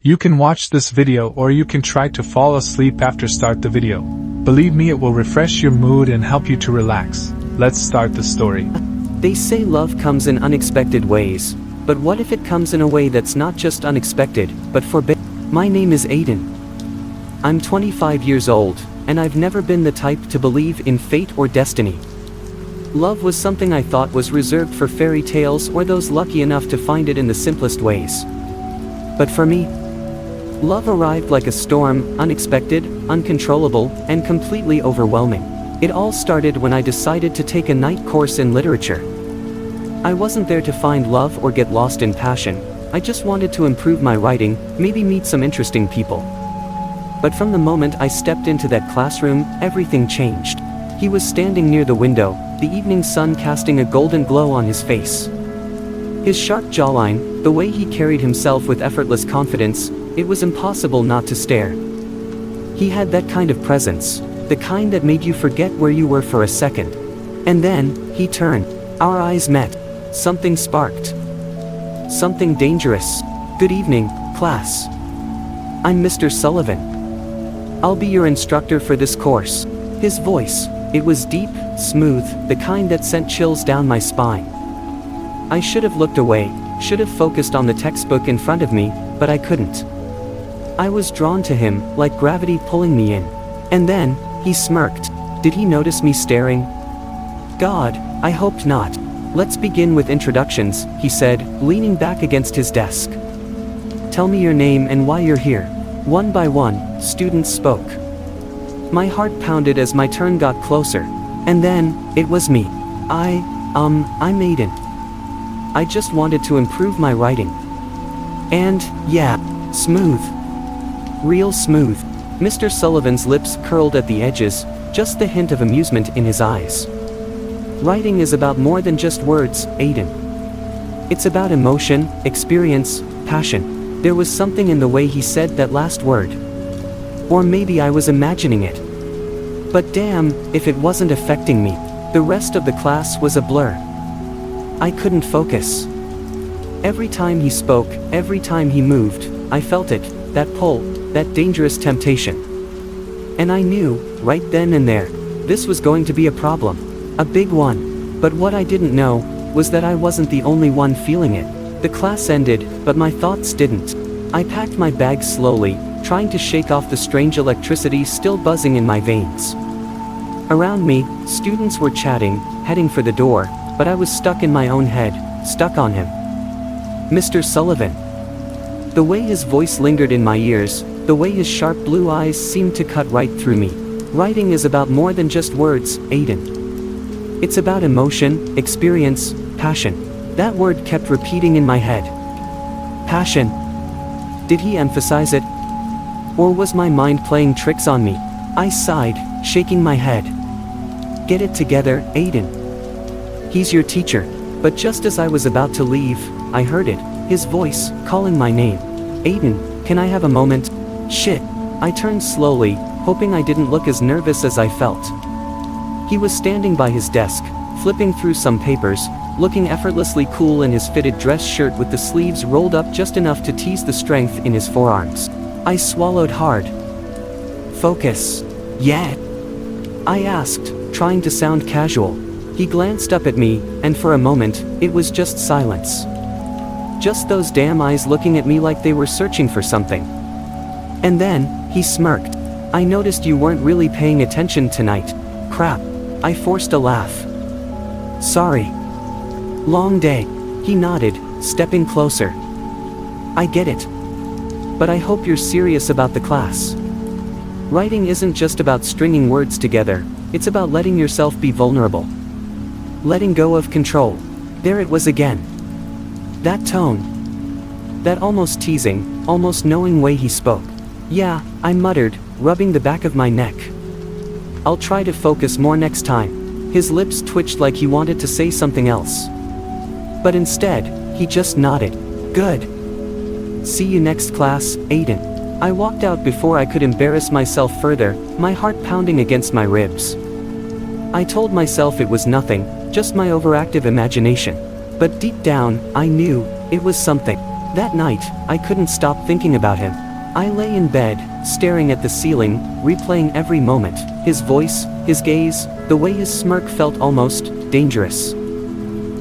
You can watch this video or you can try to fall asleep after start the video. Believe me, it will refresh your mood and help you to relax. Let's start the story. They say love comes in unexpected ways, but what if it comes in a way that's not just unexpected, but forbidden? My name is Aiden. I'm 25 years old, and I've never been the type to believe in fate or destiny. Love was something I thought was reserved for fairy tales or those lucky enough to find it in the simplest ways. But for me, love arrived like a storm, unexpected, uncontrollable, and completely overwhelming. It all started when I decided to take a night course in literature. I wasn't there to find love or get lost in passion. I just wanted to improve my writing, maybe meet some interesting people. But from the moment I stepped into that classroom, everything changed. He was standing near the window, the evening sun casting a golden glow on his face. His sharp jawline, the way he carried himself with effortless confidence, it was impossible not to stare. He had that kind of presence, the kind that made you forget where you were for a second. And then, he turned. Our eyes met. Something sparked. Something dangerous. Good evening, class. I'm Mr. Sullivan. I'll be your instructor for this course. His voice, it was deep, smooth, the kind that sent chills down my spine. I should have looked away, should have focused on the textbook in front of me, but I couldn't. I was drawn to him, like gravity pulling me in. And then, he smirked. Did he notice me staring? God, I hoped not. Let's begin with introductions, he said, leaning back against his desk. Tell me your name and why you're here. One by one, students spoke. My heart pounded as my turn got closer. And then, it was me. I'm Aiden. I just wanted to improve my writing. And, yeah, smooth. Real smooth. Mr. Sullivan's lips curled at the edges, just the hint of amusement in his eyes. Writing is about more than just words, Aiden. It's about emotion, experience, passion. There was something in the way he said that last word. Or maybe I was imagining it. But damn, if it wasn't affecting me. The rest of the class was a blur. I couldn't focus. Every time he spoke, every time he moved, I felt it, that pull, that dangerous temptation. And I knew, right then and there, this was going to be a problem. A big one. But what I didn't know, was that I wasn't the only one feeling it. The class ended, but my thoughts didn't. I packed my bag slowly, trying to shake off the strange electricity still buzzing in my veins. Around me, students were chatting, heading for the door, but I was stuck in my own head, stuck on him. Mr. Sullivan. The way his voice lingered in my ears, the way his sharp blue eyes seemed to cut right through me. Writing is about more than just words, Aiden. It's about emotion, experience, passion. That word kept repeating in my head. Passion. Did he emphasize it? Or was my mind playing tricks on me? I sighed, shaking my head. Get it together, Aiden. He's your teacher. But just as I was about to leave, I heard it, his voice, calling my name. Aiden, can I have a moment? Shit. I turned slowly, hoping I didn't look as nervous as I felt. He was standing by his desk, flipping through some papers, looking effortlessly cool in his fitted dress shirt with the sleeves rolled up just enough to tease the strength in his forearms. I swallowed hard. Focus. Yeah? I asked, trying to sound casual. He glanced up at me, and for a moment, it was just silence. Just those damn eyes looking at me like they were searching for something. And then, he smirked. I noticed you weren't really paying attention tonight. Crap. I forced a laugh. Sorry. Long day. He nodded, stepping closer. I get it. But I hope you're serious about the class. Writing isn't just about stringing words together, it's about letting yourself be vulnerable. Letting go of control. There it was again. That tone. That almost teasing, almost knowing way he spoke. Yeah, I muttered, rubbing the back of my neck. I'll try to focus more next time. His lips twitched like he wanted to say something else. But instead, he just nodded. Good. See you next class, Aiden. I walked out before I could embarrass myself further, my heart pounding against my ribs. I told myself it was nothing, just my overactive imagination. But deep down, I knew, it was something. That night, I couldn't stop thinking about him. I lay in bed, staring at the ceiling, replaying every moment, his voice, his gaze, the way his smirk felt almost dangerous.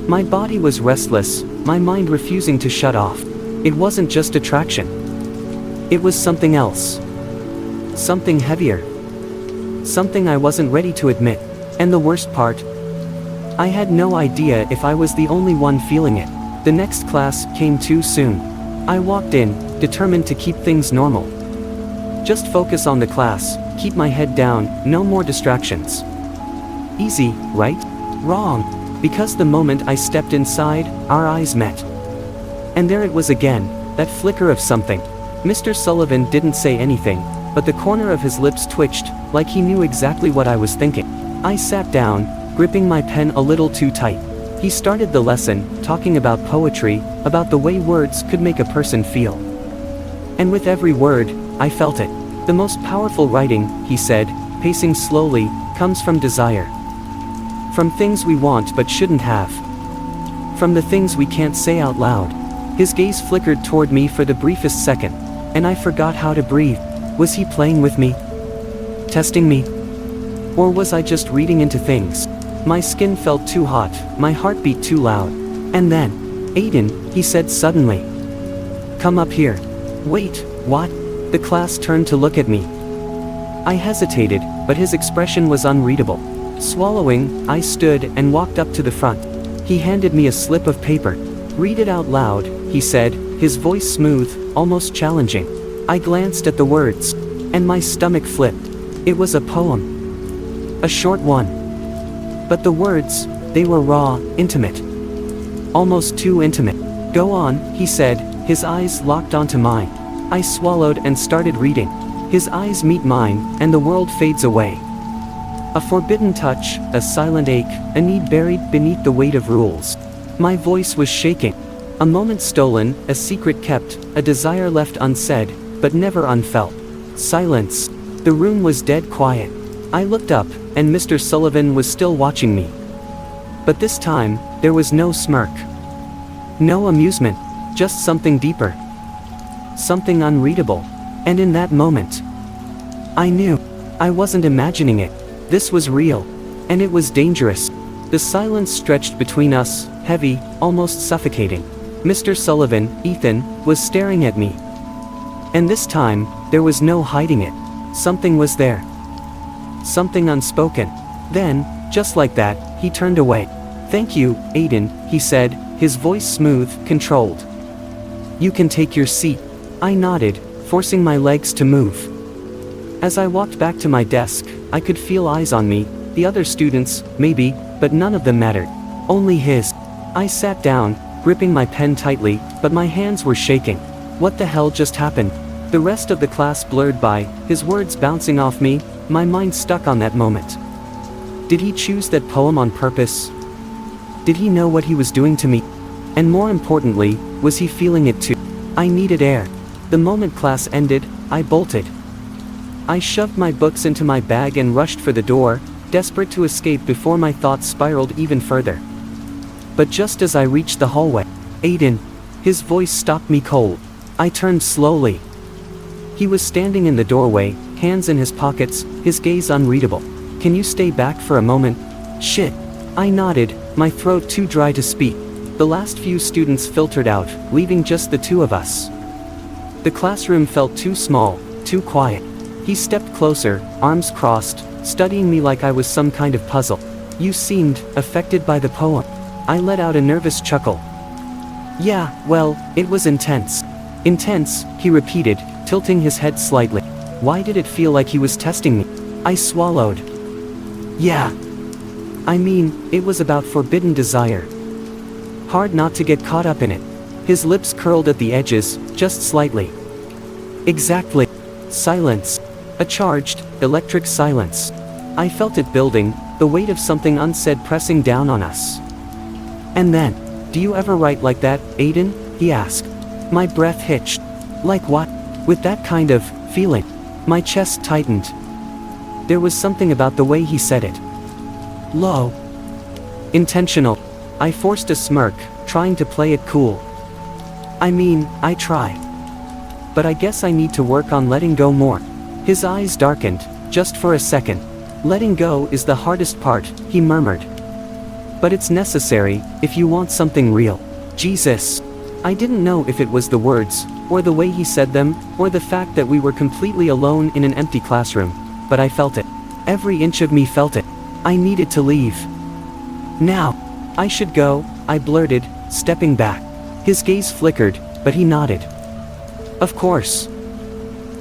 My body was restless, my mind refusing to shut off. It wasn't just attraction. It was something else. Something heavier. Something I wasn't ready to admit. And the worst part? I had no idea if I was the only one feeling it. The next class came too soon. I walked in, determined to keep things normal. Just focus on the class, keep my head down, no more distractions. Easy, right? Wrong. Because the moment I stepped inside, our eyes met. And there it was again, that flicker of something. Mr. Sullivan didn't say anything, but the corner of his lips twitched, like he knew exactly what I was thinking. I sat down, gripping my pen a little too tight. He started the lesson, talking about poetry, about the way words could make a person feel. And with every word, I felt it. The most powerful writing, he said, pacing slowly, comes from desire. From things we want but shouldn't have. From the things we can't say out loud. His gaze flickered toward me for the briefest second, and I forgot how to breathe. Was he playing with me? Testing me? Or was I just reading into things? My skin felt too hot, my heart beat too loud. And then, "Aiden," he said suddenly. "Come up here." Wait, what? The class turned to look at me. I hesitated, but his expression was unreadable. Swallowing, I stood and walked up to the front. He handed me a slip of paper. "Read it out loud," he said, his voice smooth, almost challenging. I glanced at the words, and my stomach flipped. It was a poem. A short one. But the words, they were raw, intimate. Almost too intimate. "Go on," he said, his eyes locked onto mine. I swallowed and started reading. His eyes meet mine, and the world fades away. A forbidden touch, a silent ache, a need buried beneath the weight of rules. My voice was shaking. A moment stolen, a secret kept, a desire left unsaid, but never unfelt. Silence. The room was dead quiet. I looked up, and Mr. Sullivan was still watching me. But this time, there was no smirk. No amusement. Just something deeper. Something unreadable. And in that moment, I knew. I wasn't imagining it. This was real. And it was dangerous. The silence stretched between us, heavy, almost suffocating. Mr. Sullivan, Ethan, was staring at me. And this time, there was no hiding it. Something was there. Something unspoken. Then, just like that, he turned away. "Thank you, Aiden," he said, his voice smooth, controlled. "You can take your seat." I nodded, forcing my legs to move. As I walked back to my desk, I could feel eyes on me, the other students, maybe, but none of them mattered. Only his. I sat down, gripping my pen tightly, but my hands were shaking. What the hell just happened? The rest of the class blurred by, his words bouncing off me, my mind stuck on that moment. Did he choose that poem on purpose? Did he know what he was doing to me? And more importantly, was he feeling it too? I needed air. The moment class ended, I bolted. I shoved my books into my bag and rushed for the door, desperate to escape before my thoughts spiraled even further. But just as I reached the hallway, "Aiden," his voice stopped me cold. I turned slowly. He was standing in the doorway, hands in his pockets, his gaze unreadable. "Can you stay back for a moment?" "Shit." I nodded, my throat too dry to speak. The last few students filtered out, leaving just the two of us. The classroom felt too small, too quiet. He stepped closer, arms crossed, studying me like I was some kind of puzzle. "You seemed affected by the poem." I let out a nervous chuckle. "Yeah, well, it was intense." "Intense," he repeated, tilting his head slightly. Why did it feel like he was testing me? I swallowed. "Yeah. I mean, it was about forbidden desire. Hard not to get caught up in it." His lips curled at the edges, just slightly. "Exactly." Silence. A charged, electric silence. I felt it building, the weight of something unsaid pressing down on us. And then, "Do you ever write like that, Aiden?" he asked. My breath hitched. "Like what?" With that kind of feeling. My chest tightened. There was something about the way he said it. Low. Intentional. I forced a smirk, trying to play it cool. I mean, I try. But I guess I need to work on letting go more. His eyes darkened, just for a second. Letting go is the hardest part, he murmured. But it's necessary, if you want something real. Jesus. I didn't know if it was the words, or the way he said them, or the fact that we were completely alone in an empty classroom, but I felt it. Every inch of me felt it. I needed to leave. Now. I should go, I blurted, stepping back. His gaze flickered, but he nodded. Of course.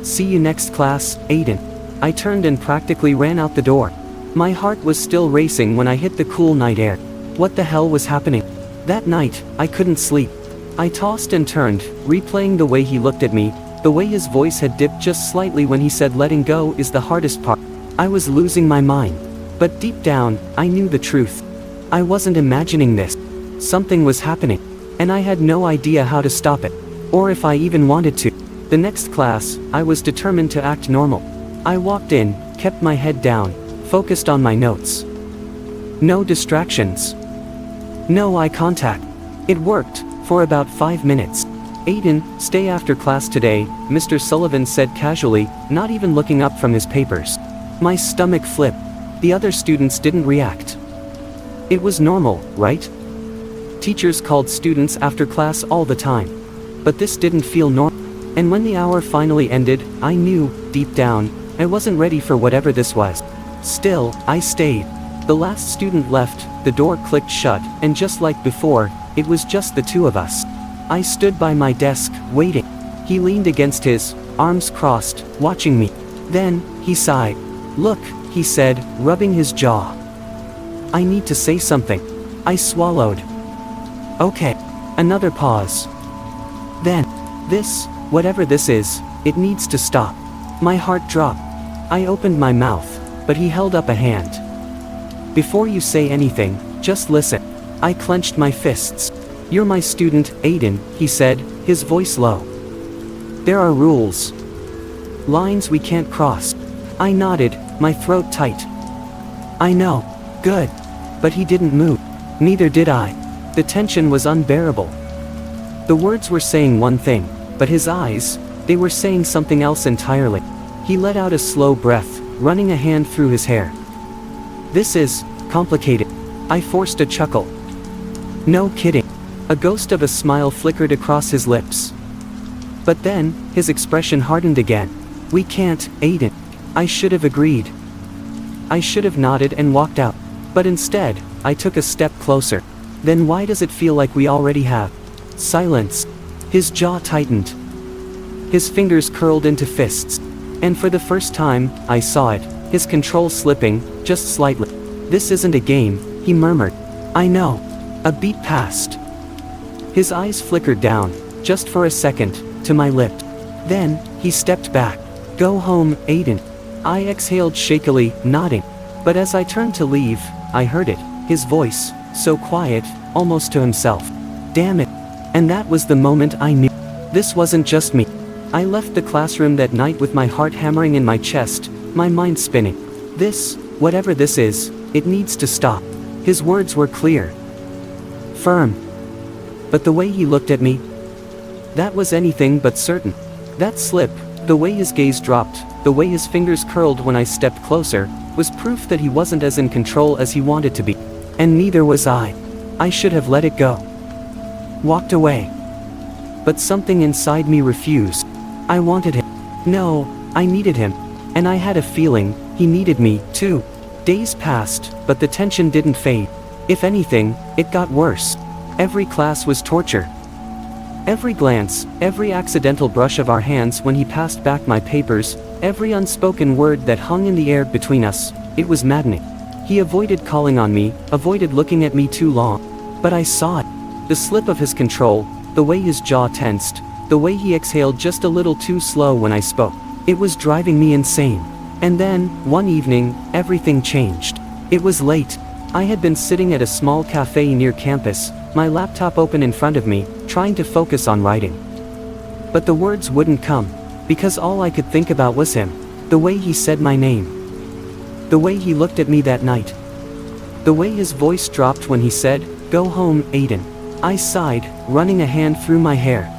See you next class, Aiden. I turned and practically ran out the door. My heart was still racing when I hit the cool night air. What the hell was happening? That night, I couldn't sleep. I tossed and turned, replaying the way he looked at me, the way his voice had dipped just slightly when he said letting go is the hardest part. I was losing my mind. But deep down, I knew the truth. I wasn't imagining this. Something was happening. And I had no idea how to stop it. Or if I even wanted to. The next class, I was determined to act normal. I walked in, kept my head down, focused on my notes. No distractions. No eye contact. It worked, for about 5 minutes. Aiden, stay after class today, Mr. Sullivan said casually, not even looking up from his papers. My stomach flipped. The other students didn't react. It was normal, right? Teachers called students after class all the time. But this didn't feel normal. And when the hour finally ended, I knew, deep down, I wasn't ready for whatever this was. Still, I stayed. The last student left, the door clicked shut, and just like before, it was just the two of us. I stood by my desk, waiting. He leaned against his, arms crossed, watching me. Then, he sighed. Look, he said, rubbing his jaw. I need to say something. I swallowed. Okay. Another pause. Then, this, whatever this is, it needs to stop. My heart dropped. I opened my mouth, but he held up a hand. Before you say anything, just listen. I clenched my fists. You're my student, Aiden, he said, his voice low. There are rules. Lines we can't cross. I nodded, my throat tight. I know. Good. But he didn't move. Neither did I. The tension was unbearable. The words were saying one thing, but his eyes, they were saying something else entirely. He let out a slow breath, running a hand through his hair. This is complicated. I forced a chuckle. No kidding. A ghost of a smile flickered across his lips. But then, his expression hardened again. We can't, Aiden. I should have agreed. I should have nodded and walked out. But instead, I took a step closer. Then why does it feel like we already have? Silence. His jaw tightened. His fingers curled into fists. And for the first time, I saw it, his control slipping, just slightly. This isn't a game, he murmured. I know. A beat passed. His eyes flickered down, just for a second, to my lips. Then, he stepped back. Go home, Aiden. I exhaled shakily, nodding. But as I turned to leave, I heard it, his voice, so quiet, almost to himself. Damn it. And that was the moment I knew. This wasn't just me. I left the classroom that night with my heart hammering in my chest, my mind spinning. This, whatever this is, it needs to stop. His words were clear. Firm. But the way he looked at me, that was anything but certain. That slip, the way his gaze dropped, the way his fingers curled when I stepped closer, was proof that he wasn't as in control as he wanted to be. And neither was I. I should have let it go. Walked away. But something inside me refused. I wanted him. No, I needed him. And I had a feeling, he needed me, too. Days passed, but the tension didn't fade. If anything, it got worse. Every class was torture. Every glance, every accidental brush of our hands when he passed back my papers, every unspoken word that hung in the air between us, it was maddening. He avoided calling on me, avoided looking at me too long. But I saw it. The slip of his control, the way his jaw tensed, the way he exhaled just a little too slow when I spoke. It was driving me insane. And then, one evening, everything changed. It was late. I had been sitting at a small cafe near campus, my laptop open in front of me, trying to focus on writing. But the words wouldn't come, because all I could think about was him. The way he said my name. The way he looked at me that night. The way his voice dropped when he said, "Go home, Aiden." I sighed, running a hand through my hair.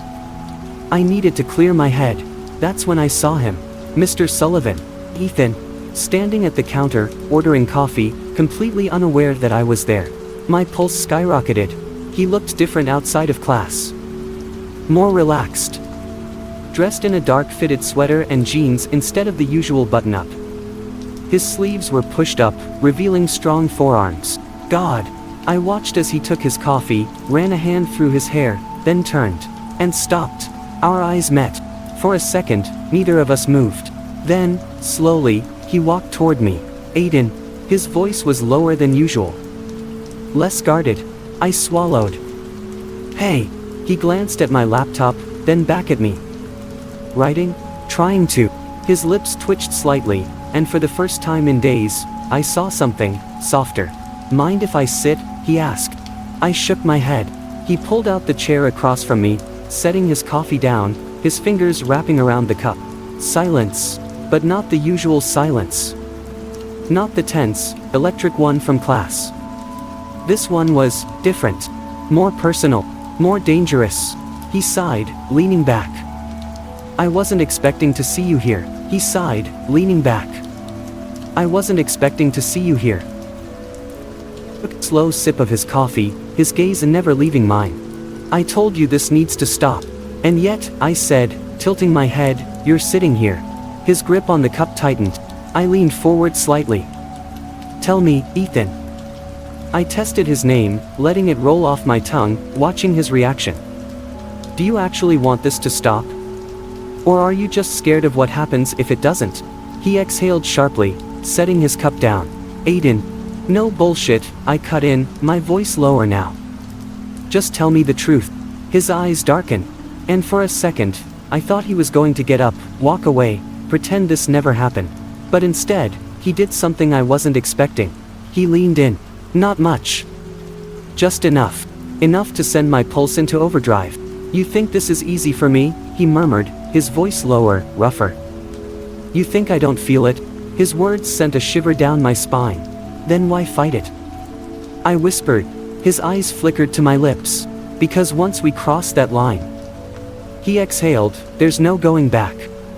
I needed to clear my head. That's when I saw him. Mr. Sullivan. Ethan. Standing at the counter, ordering coffee, completely unaware that I was there. My pulse skyrocketed. He looked different outside of class. More relaxed. Dressed in a dark fitted sweater and jeans instead of the usual button-up. His sleeves were pushed up, revealing strong forearms. God. I watched as he took his coffee, ran a hand through his hair, then turned. And stopped. Our eyes met. For a second, neither of us moved. Then, slowly, he walked toward me. Aiden. His voice was lower than usual. Less guarded. I swallowed. Hey. He glanced at my laptop, then back at me. Writing? Trying to. His lips twitched slightly, and for the first time in days, I saw something softer. Mind if I sit? He asked. I shook my head. He pulled out the chair across from me, setting his coffee down, his fingers wrapping around the cup. Silence. But not the usual silence. Not the tense, electric one from class. This one was different. More personal. More dangerous. He sighed, leaning back. I wasn't expecting to see you here. He sighed, leaning back. I wasn't expecting to see you here. Took a slow sip of his coffee, his gaze never leaving mine. I told you this needs to stop. And yet, I said, tilting my head, you're sitting here. His grip on the cup tightened. I leaned forward slightly. Tell me, Ethan. I tested his name, letting it roll off my tongue, watching his reaction. Do you actually want this to stop? Or are you just scared of what happens if it doesn't? He exhaled sharply, setting his cup down. Aiden. No bullshit, I cut in, my voice lower now. Just tell me the truth. His eyes darkened. And for a second, I thought he was going to get up, walk away, pretend this never happened. But instead, he did something I wasn't expecting. He leaned in. Not much. Just enough. Enough to send my pulse into overdrive. You think this is easy for me? He murmured, his voice lower, rougher. You think I don't feel it? His words sent a shiver down my spine. Then why fight it? I whispered. His eyes flickered to my lips. Because once we crossed that line. He exhaled, there's no going back.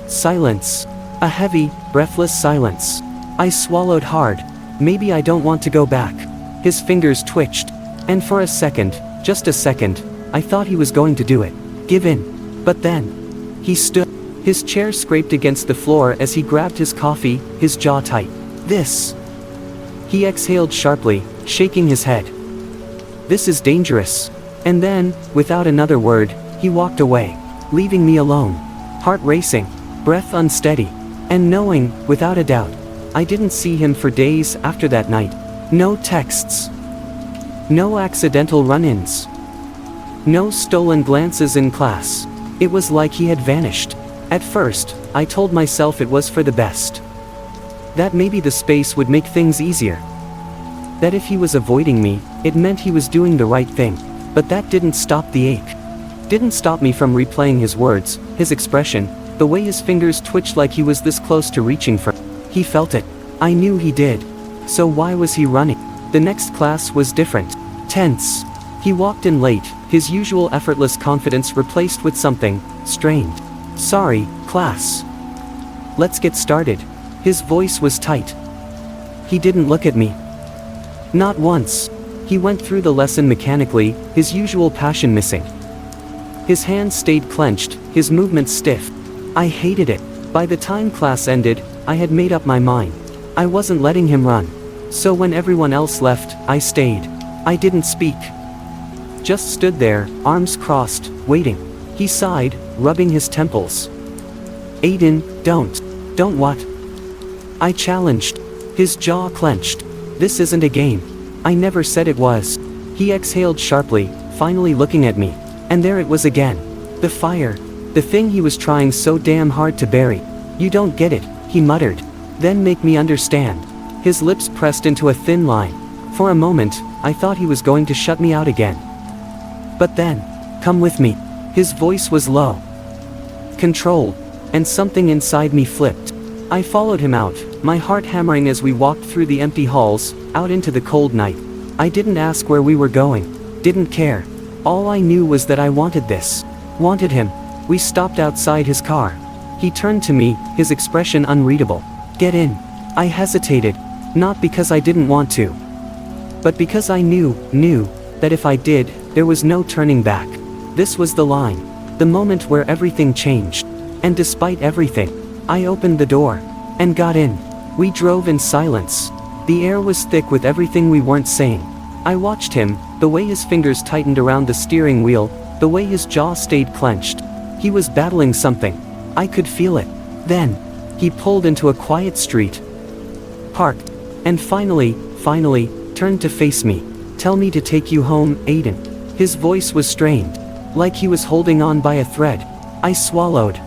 Silence. A heavy, breathless silence. I swallowed hard. Maybe I don't want to go back. His fingers twitched. And for a second, just a second, I thought he was going to do it. Give in. But then, he stood. His chair scraped against the floor as he grabbed his coffee, his jaw tight. This. He exhaled sharply, shaking his head. This is dangerous. And then, without another word, he walked away, leaving me alone. Heart racing, breath unsteady, and knowing, without a doubt, I didn't see him for days after that night. No texts. No accidental run-ins. No stolen glances in class. It was like he had vanished. At first, I told myself it was for the best. That maybe the space would make things easier. That if he was avoiding me, it meant he was doing the right thing. But that didn't stop the ache. Didn't stop me from replaying his words, his expression, the way his fingers twitched like he was this close to reaching for. He felt it. I knew he did. So why was he running? The next class was different. Tense. He walked in late, his usual effortless confidence replaced with something strained. Sorry, class. Let's get started. His voice was tight. He didn't look at me. Not once. He went through the lesson mechanically, his usual passion missing. His hands stayed clenched, his movements stiff. I hated it. By the time class ended, I had made up my mind. I wasn't letting him run. So when everyone else left, I stayed. I didn't speak. Just stood there, arms crossed, waiting. He sighed, rubbing his temples. Aiden, don't what? I challenged. His jaw clenched. This isn't a game. I never said it was. He exhaled sharply, finally looking at me. And there it was again. The fire. The thing he was trying so damn hard to bury. You don't get it, he muttered. Then make me understand. His lips pressed into a thin line. For a moment, I thought he was going to shut me out again. But then, come with me. His voice was low. Controlled. And something inside me flipped. I followed him out, my heart hammering as we walked through the empty halls, out into the cold night. I didn't ask where we were going. Didn't care. All I knew was that I wanted this. Wanted him. We stopped outside his car. He turned to me, his expression unreadable. "Get in." I hesitated. Not because I didn't want to, but because I knew that if I did, there was no turning back. This was the line. The moment where everything changed. And despite everything, I opened the door and got in. We drove in silence. The air was thick with everything we weren't saying. I watched him, the way his fingers tightened around the steering wheel, the way his jaw stayed clenched. He was battling something. I could feel it. Then, he pulled into a quiet street, parked, and finally, turned to face me. "Tell me to take you home, Aiden." His voice was strained, like he was holding on by a thread. I swallowed.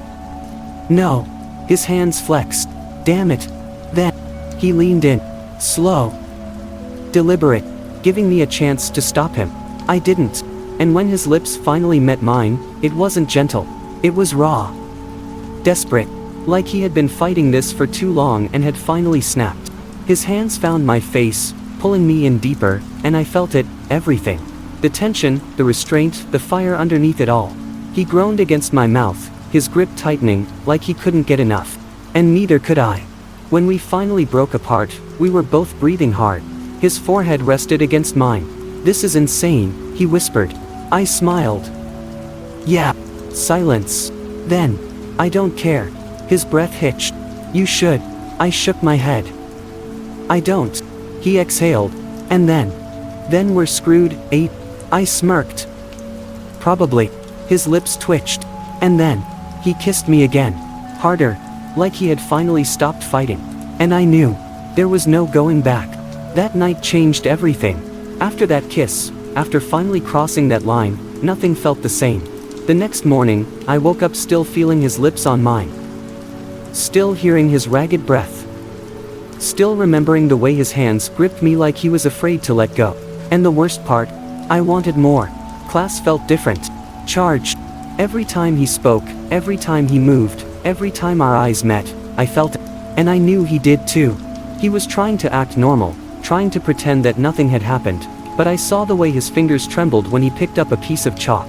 "No." His hands flexed. "Damn it." Then, he leaned in. Slow. Deliberate. Giving me a chance to stop him. I didn't. And when his lips finally met mine, it wasn't gentle. It was raw. Desperate. Like he had been fighting this for too long and had finally snapped. His hands found my face, pulling me in deeper, and I felt it, everything. The tension, the restraint, the fire underneath it all. He groaned against my mouth, his grip tightening, like he couldn't get enough. And neither could I. When we finally broke apart, we were both breathing hard. His forehead rested against mine. "This is insane," he whispered. I smiled. "Yeah." Silence. Then, "I don't care." His breath hitched. "You should." I shook my head. "I don't." He exhaled. "And then we're screwed, Aiden." I smirked. "Probably." His lips twitched. And then, he kissed me again. Harder. Like he had finally stopped fighting. And I knew. There was no going back. That night changed everything. After that kiss, after finally crossing that line, nothing felt the same. The next morning, I woke up still feeling his lips on mine. Still hearing his ragged breath. Still remembering the way his hands gripped me like he was afraid to let go. And the worst part, I wanted more. Class felt different. Charged. Every time he spoke, every time he moved, every time our eyes met, I felt it. And I knew he did too. He was trying to act normal, trying to pretend that nothing had happened, but I saw the way his fingers trembled when he picked up a piece of chalk.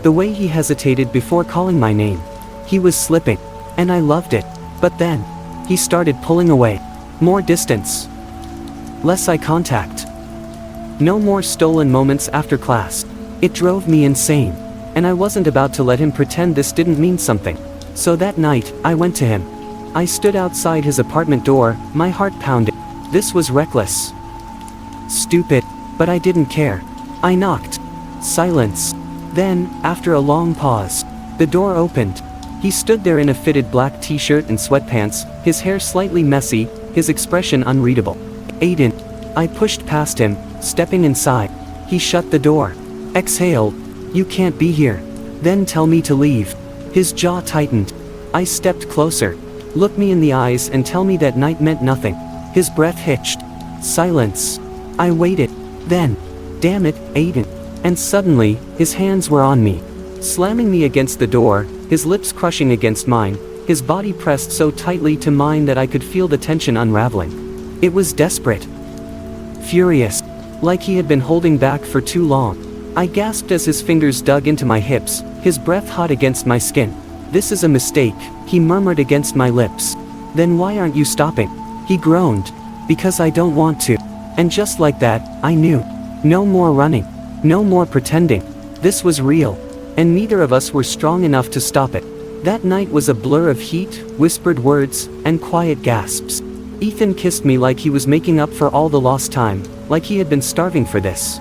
The way he hesitated before calling my name. He was slipping. And I loved it. But then, he started pulling away. More distance. Less eye contact. No more stolen moments after class. It drove me insane. And I wasn't about to let him pretend this didn't mean something. So that night, I went to him. I stood outside his apartment door, my heart pounding. This was reckless. Stupid. But I didn't care. I knocked. Silence. Then, after a long pause, the door opened. He stood there in a fitted black t-shirt and sweatpants, his hair slightly messy, his expression unreadable. "Aiden." I pushed past him, stepping inside. He shut the door. Exhaled. "You can't be here." "Then tell me to leave." His jaw tightened. I stepped closer. "Look me in the eyes and tell me that night meant nothing." His breath hitched. Silence. I waited. Then, "Damn it, Aiden." And suddenly, his hands were on me. Slamming me against the door, his lips crushing against mine, his body pressed so tightly to mine that I could feel the tension unraveling. It was desperate. Furious. Like he had been holding back for too long. I gasped as his fingers dug into my hips, his breath hot against my skin. "This is a mistake," he murmured against my lips. "Then why aren't you stopping?" He groaned. "Because I don't want to." And just like that, I knew. No more running. No more pretending. This was real. And neither of us were strong enough to stop it. That night was a blur of heat, whispered words, and quiet gasps. Ethan kissed me like he was making up for all the lost time, like he had been starving for this.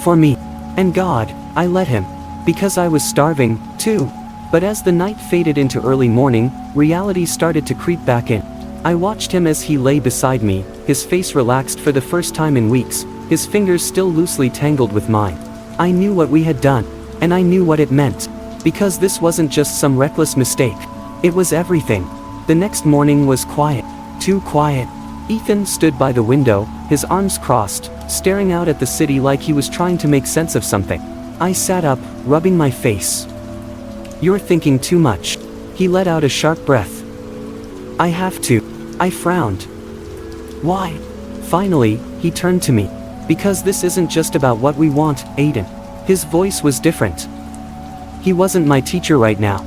For me. And God, I let him. Because I was starving, too. But as the night faded into early morning, reality started to creep back in. I watched him as he lay beside me, his face relaxed for the first time in weeks, his fingers still loosely tangled with mine. I knew what we had done. And I knew what it meant. Because this wasn't just some reckless mistake. It was everything. The next morning was quiet. Too quiet. Ethan stood by the window, his arms crossed, staring out at the city like he was trying to make sense of something. I sat up, rubbing my face. "You're thinking too much." He let out a sharp breath. "I have to." I frowned. "Why?" Finally, he turned to me. "Because this isn't just about what we want, Aiden." His voice was different. He wasn't my teacher right now.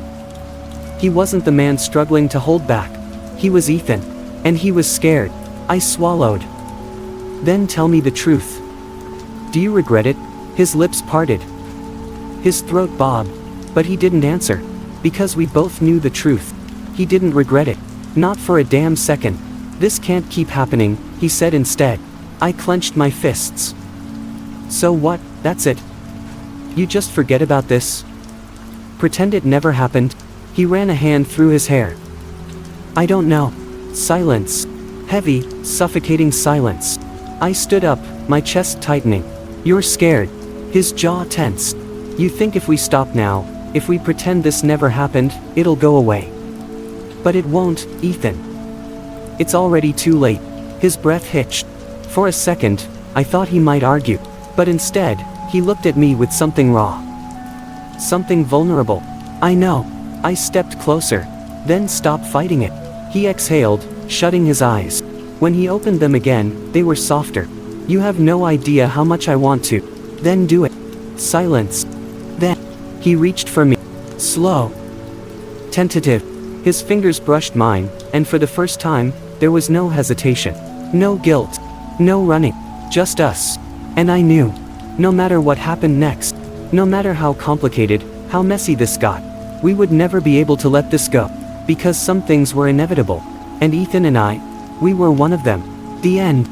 He wasn't the man struggling to hold back. He was Ethan. And he was scared. I swallowed. Then tell me the truth. Do you regret it? His lips parted. His throat bobbed. But he didn't answer. Because we both knew the truth. He didn't regret it. Not for a damn second. This can't keep happening, he said instead. I clenched my fists. So what, that's it? You just forget about this? Pretend it never happened? He ran a hand through his hair. I don't know. Silence. Heavy, suffocating silence. I stood up, my chest tightening. You're scared. His jaw tensed. You think if we stop now, if we pretend this never happened, it'll go away. But it won't, Ethan. It's already too late. His breath hitched. For a second, I thought he might argue. But instead, he looked at me with something raw. Something vulnerable. I know. I stepped closer. Then stopped fighting it. He exhaled, shutting his eyes. When he opened them again, they were softer. You have no idea how much I want to. Then do it. Silence. Then, he reached for me. Slow. Tentative. His fingers brushed mine, and for the first time, there was no hesitation. No guilt. No running. Just us. And I knew. No matter what happened next, no matter how complicated, how messy this got, we would never be able to let this go. Because some things were inevitable. And Ethan and I, we were one of them. The end.